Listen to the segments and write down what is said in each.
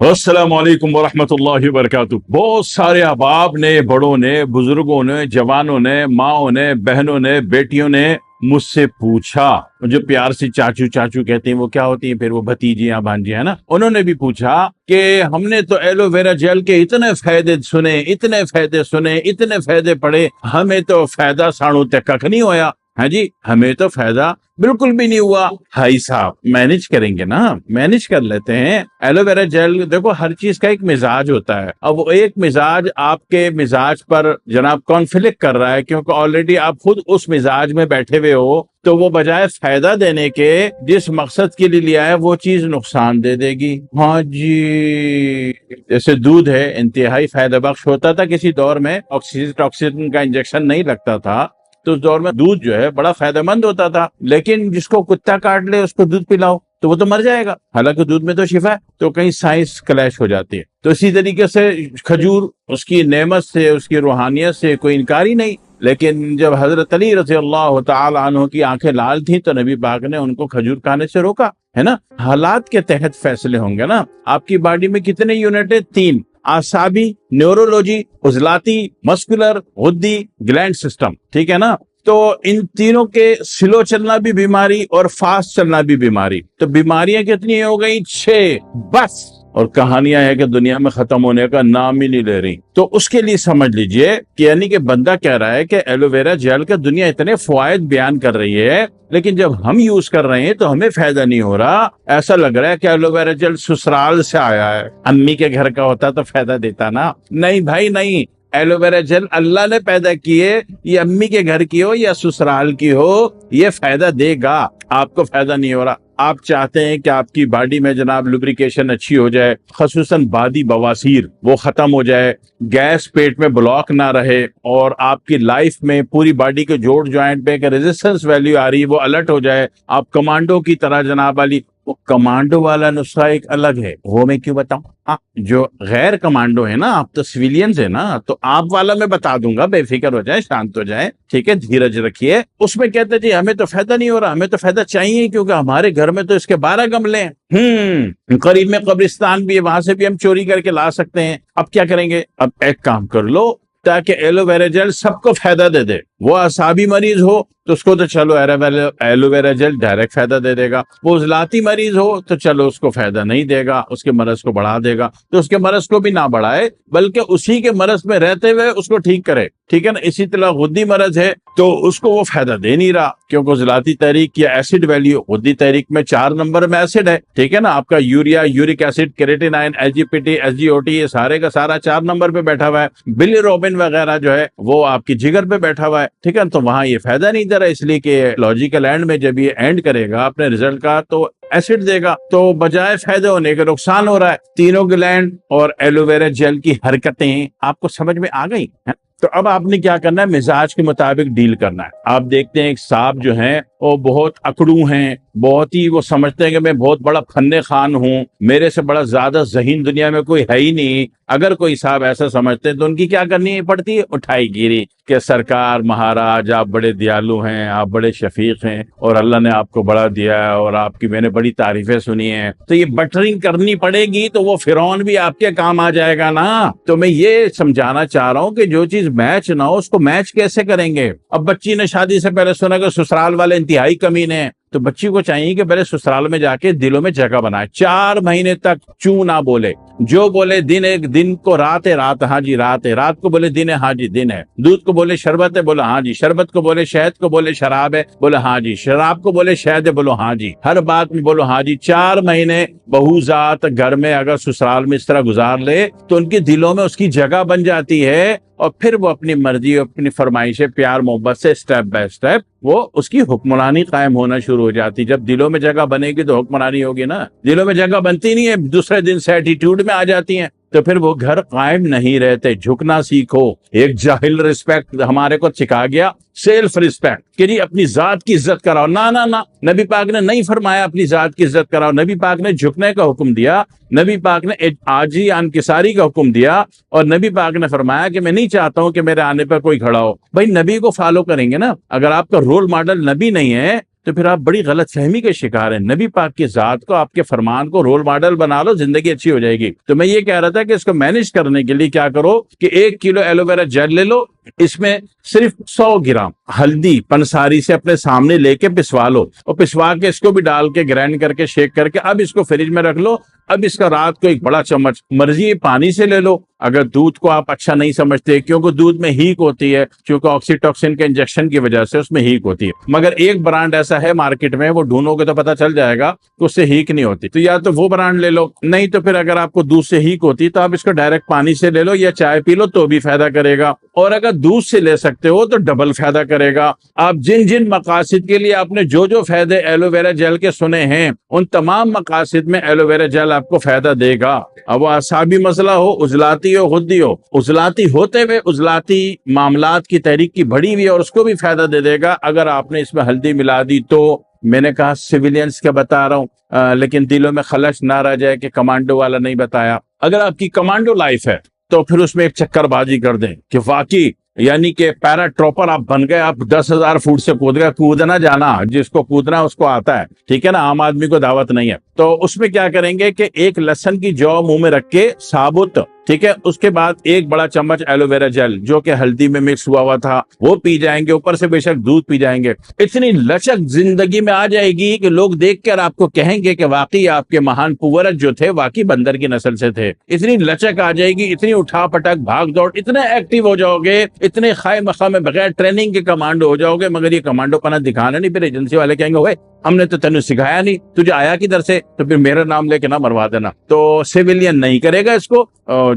अस्सलाम वालेकुम वरहमतुल्लाहि वबरकातुह। बहुत सारे अहबाब ने, बड़ों ने, बुजुर्गों ने, जवानों ने, माओं ने, बहनों ने, बेटियों ने मुझसे पूछा, जो प्यार से चाचू चाचू कहते हैं वो क्या होती है, फिर वो भतीजियां भांजियां है ना, उन्होंने भी पूछा कि हमने तो एलोवेरा जेल के इतने फायदे सुने, इतने फायदे सुने, इतने फायदे पड़े, हमें तो फायदा साणु तक कख नहीं होया। हाँ जी, हमें तो फायदा बिल्कुल भी नहीं हुआ। भाई साहब मैनेज करेंगे ना, मैनेज कर लेते हैं। एलोवेरा जेल देखो, हर चीज का एक मिजाज होता है। अब वो एक मिजाज आपके मिजाज पर जनाब कॉन्फ्लिक्ट कर रहा है, क्योंकि ऑलरेडी आप खुद उस मिजाज में बैठे हुए हो, तो वो बजाय फायदा देने के जिस मकसद के लिए लिया है वो चीज नुकसान दे देगी। हाँ जी, जैसे दूध है, इंतहाई फायदा बख्श होता था किसी दौर में, ऑक्सीजन का इंजेक्शन नहीं लगता था, तो उस दौर में दूध जो है बड़ा फायदेमंद होता था। लेकिन जिसको कुत्ता काट ले उसको दूध पिलाओ तो वो तो मर जाएगा, हालांकि दूध में तो शिफा है। तो कहीं साइंस क्लैश हो जाती है। तो इसी तरीके से खजूर, उसकी नेमत से, उसकी रूहानियत से कोई इनकार ही नहीं। लेकिन जब हजरत अली रज़ी अल्लाह तआला अन्हु की आंखें लाल थी तो नबी पाक ने उनको खजूर खाने से रोका, है ना। हालात के तहत फैसले होंगे ना। आपकी बॉडी में कितने यूनिट है? 3। आसाबी, न्यूरोलॉजी, उजलाती, मस्कुलर, गुद्दी, ग्लैंड सिस्टम, ठीक है ना। तो इन तीनों के स्लो चलना भी बीमारी और फास्ट चलना भी बीमारी। तो बीमारियां कितनी हो गई? 6 बस। और कहानियां है कि दुनिया में खत्म होने का नाम ही नहीं ले रही। तो उसके लिए समझ लीजिए कि यानी कि बंदा कह रहा है कि एलोवेरा जेल का दुनिया इतने फवायद बयान कर रही है, लेकिन जब हम यूज कर रहे हैं तो हमें फायदा नहीं हो रहा। ऐसा लग रहा है कि एलोवेरा जेल ससुराल से आया है, अम्मी के घर का होता तो फायदा देता ना। नहीं भाई नहीं, एलोवेरा जेल अल्लाह ने पैदा किए, ये अम्मी के घर की हो या ससुराल की हो, ये फायदा देगा। आपको फायदा नहीं हो रहा। आप चाहते हैं कि आपकी बॉडी में जनाब लुब्रिकेशन अच्छी हो जाए, खसूसन बादी बवासीर वो खत्म हो जाए, गैस पेट में ब्लॉक ना रहे, और आपकी लाइफ में पूरी बॉडी के जोड़ ज्वाइंट पे एक रेजिस्टेंस वैल्यू आ रही है वो अलर्ट हो जाए, आप कमांडो की तरह जनाब वाली। वो कमांडो वाला नुस्खा एक अलग है, वो मैं क्यों बताऊं। हाँ, जो गैर कमांडो है ना, आप तो सिविलियंस है ना, तो आप वाला मैं बता दूंगा, बेफिक्र हो जाए, शांत हो जाए, ठीक है, धीरज रखिए। उसमें कहते जी हमें तो फायदा नहीं हो रहा, हमें तो फायदा चाहिए क्योंकि हमारे घर में तो इसके 12 गमले हैं। करीब में कब्रिस्तान भी है, वहां से भी हम चोरी करके ला सकते हैं। अब क्या करेंगे? अब एक काम कर लो ताकि एलोवेरा जेल सबको फायदा दे दे। वो असाबी मरीज हो तो उसको तो चलो एलोवेरा जेल डायरेक्ट फायदा दे देगा। वो उजलाती मरीज हो तो चलो उसको फायदा नहीं देगा, उसके मरज को बढ़ा देगा। तो उसके मरज को भी ना बढ़ाए, बल्कि उसी के मरज में रहते हुए उसको ठीक करे, ठीक है ना। इसी तरह गुद्दी मरज है तो उसको वो फायदा दे नहीं रहा, क्योंकि उजलाती तहरीक या एसिड वैल्यू, गुद्दी तहरीक में 4 नंबर में एसिड है, ठीक है ना। आपका urea, uric acid, creatinine, SGPT, SGOT, ये सारे का सारा 4 नंबर पे बैठा हुआ है। बिलिरोबिन वगैरह जो है वो आपकी जिगर पे बैठा हुआ है, ठीक है। तो वहां ये फायदा नहीं दे रहा, इसलिए कि लॉजिकल एंड में जब ये एंड करेगा अपने रिजल्ट का तो एसिड देगा, तो बजाय फायदे होने के नुकसान हो रहा है। तीनों ग्लैंड और एलोवेरा जेल की हरकतें आपको समझ में आ गई है। तो अब आपने क्या करना है? मिजाज के मुताबिक डील करना है। आप देखते हैं एक साहब जो हैं वो बहुत अकड़ू हैं, बहुत ही वो समझते हैं कि मैं बहुत बड़ा फन्ने खान हूँ, मेरे से बड़ा ज्यादा ज़हीन दुनिया में कोई है ही नहीं। अगर कोई साहब ऐसा समझते हैं तो उनकी क्या करनी पड़ती है? उठाई गिरी कि सरकार महाराज आप बड़े दयालु हैं, आप बड़े शफीक हैं, और अल्लाह ने आपको बड़ा दिया है, और आपकी मैंने बड़ी तारीफें सुनी हैं। तो ये बटरिंग करनी पड़ेगी, तो वो फिरौन भी आपके काम आ जाएगा ना। तो मैं ये समझाना चाह रहा हूँ कि जो चीज मैच ना हो उसको मैच कैसे करेंगे। अब बच्ची ने शादी से पहले सुना कि ससुराल वाले इंतहाई कमीने हैं, तो बच्ची को चाहिए कि पहले ससुराल में जाके दिलों में जगह बनाए। 4 महीने तक चू ना बोले, जो बोले दिन एक दिन को रात है रात, हाँ जी रात है, रात को बोले दिन है, हाँ जी दिन है, दूध को बोले शरबत है, बोलो हाँ जी शरबत, को बोले शहद को बोले शराब है, बोलो हाँ जी शराब को बोले शहद है, बोलो हाँ जी, हर बात में बोलो हाँ जी। 4 महीने बहुजात घर में अगर ससुराल में इस तरह गुजार ले तो उनके दिलों में उसकी जगह बन जाती है, और फिर वो अपनी मर्जी, अपनी फरमाइशें प्यार मोहब्बत से स्टेप बाय स्टेप वो उसकी हुक्मरानी कायम होना शुरू हो जाती। जब दिलों में जगह बनेगी तो हुक्मरानी होगी ना। दिलों में जगह बनती नहीं है, दूसरे दिन से एटीट्यूड में आ जाती हैं, तो फिर वो घर कायम नहीं रहते। झुकना सीखो। एक जाहिल रिस्पेक्ट हमारे को सिखा गया, सेल्फ रिस्पेक्ट, कि जी अपनी जात की इज्जत कराओ। ना ना ना, नबी पाक ने नहीं फरमाया अपनी जात की इज्जत कराओ। नबी पाक ने झुकने का हुक्म दिया, नबी पाक ने आजी अनकिसारी का हुक्म दिया, और नबी पाक ने फरमाया कि मैं नहीं चाहता हूं कि मेरे आने पर कोई खड़ा हो। भाई नबी को फॉलो करेंगे ना। अगर आपका रोल मॉडल नबी नहीं है تو پھر آپ بڑی غلط فہمی کے شکار ہیں. نبی پاک کی ذات کو، آپ کے فرمان کو رول ماڈل بنا لو، زندگی اچھی ہو جائے گی. تو میں یہ کہہ رہا تھا کہ اس کو مینج کرنے کے لیے کیا کرو کہ 1 کلو ایلو ویرا جیل لے لو، اس میں صرف 100 گرام ہلدی پنساری سے اپنے سامنے لے کے پسوا لو، اور پسوا کے اس کو بھی ڈال کے گرائنڈ کر کے شیک کر کے اب اس کو فریج میں رکھ لو. اب اس کا رات کو 1 بڑا چمچ مرضی پانی سے لے لو. اگر دودھ کو آپ اچھا نہیں سمجھتے، کیونکہ دودھ میں ہیک ہوتی ہے، کیونکہ آکسیٹوکسن کے انجیکشن کی وجہ سے اس میں ہیک ہوتی ہے، مگر ایک برانڈ ایسا ہے مارکیٹ میں، وہ ڈھونڈو گے تو پتہ چل جائے گا کہ اس سے ہیک نہیں ہوتی. تو یا تو وہ برانڈ لے لو، نہیں تو پھر اگر آپ کو دودھ سے ہیک ہوتی تو آپ اس کو ڈائریکٹ پانی سے لے لو یا چائے پی لو تو بھی فائدہ کرے گا. اور اگر دودھ سے لے سکتے ہو تو ڈبل فائدہ کرے گا. آپ جن جن مقاصد کے لیے آپ نے جو جو فائدے ایلو ویرا جیل کے سنے ہیں، ان تمام مقاصد میں ایلو ویرا جیل آپ کو فائدہ دے گا. اب وہ اعصابی مسئلہ ہو، عضلاتی ہو، غدی ہو، عضلاتی ہوتے ہوئے عضلاتی معاملات کی تحریک کی بڑھی ہوئی اور اس کو بھی فائدہ دے دے گا اگر آپ نے اس میں ہلدی ملا دی تو. میں نے کہا سویلینز کا بتا رہا ہوں، لیکن دلوں میں خلش نہ رہ جائے کہ کمانڈو والا نہیں بتایا. اگر آپ کی کمانڈو لائف ہے تو پھر اس میں ایک چکر بازی کر دیں کہ واقعی یعنی کہ پیرا ٹراپر آپ بن گئے، آپ 10,000 فٹ سے کود گئے. کودنا جانا، جس کو کودنا اس کو آتا ہے، ٹھیک ہے نا، عام آدمی کو دعوت نہیں ہے. تو اس میں کیا کریں گے کہ 1 لہسن کی جو منہ میں رکھ کے ثابت، ٹھیک ہے، اس کے بعد 1 بڑا چمچ ایلو ویرا جیل جو کہ ہلدی میں مکس ہوا تھا وہ پی جائیں گے، اوپر سے بے شک دودھ پی جائیں گے. اتنی لچک زندگی میں آ جائے گی کہ لوگ دیکھ کر آپ کو کہیں گے کہ واقعی آپ کے مہان پورت جو تھے واقعی بندر کی نسل سے تھے. اتنی لچک آ جائے گی، اتنی اٹھا پٹک بھاگ دوڑ، اتنے ایکٹیو ہو جاؤ گے، اتنے خائے مخام میں بغیر ٹریننگ کے کمانڈو ہو جاؤ گے. مگر یہ کمانڈو پنا دکھانا نہیں، پھر ایجنسی والے کہیں گے ہم نے تو تینوں سکھایا نہیں، تجھے آیا کدھر سے، تو پھر میرا نام لے کے نہ مروا دینا. تو سیویلین نہیں کرے گا اس کو.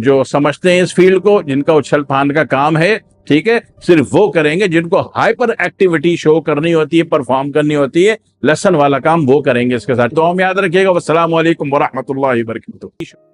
جو سمجھتے ہیں اس فیلڈ کو، جن کا اچھل پھاند کا کام ہے، ٹھیک ہے، صرف وہ کریں گے. جن کو ہائپر ایکٹیویٹی شو کرنی ہوتی ہے، پرفارم کرنی ہوتی ہے، لسن والا کام وہ کریں گے اس کے ساتھ. تو ہم یاد رکھیے گا. والسلام علیکم ورحمۃ اللہ وبرکاتہ.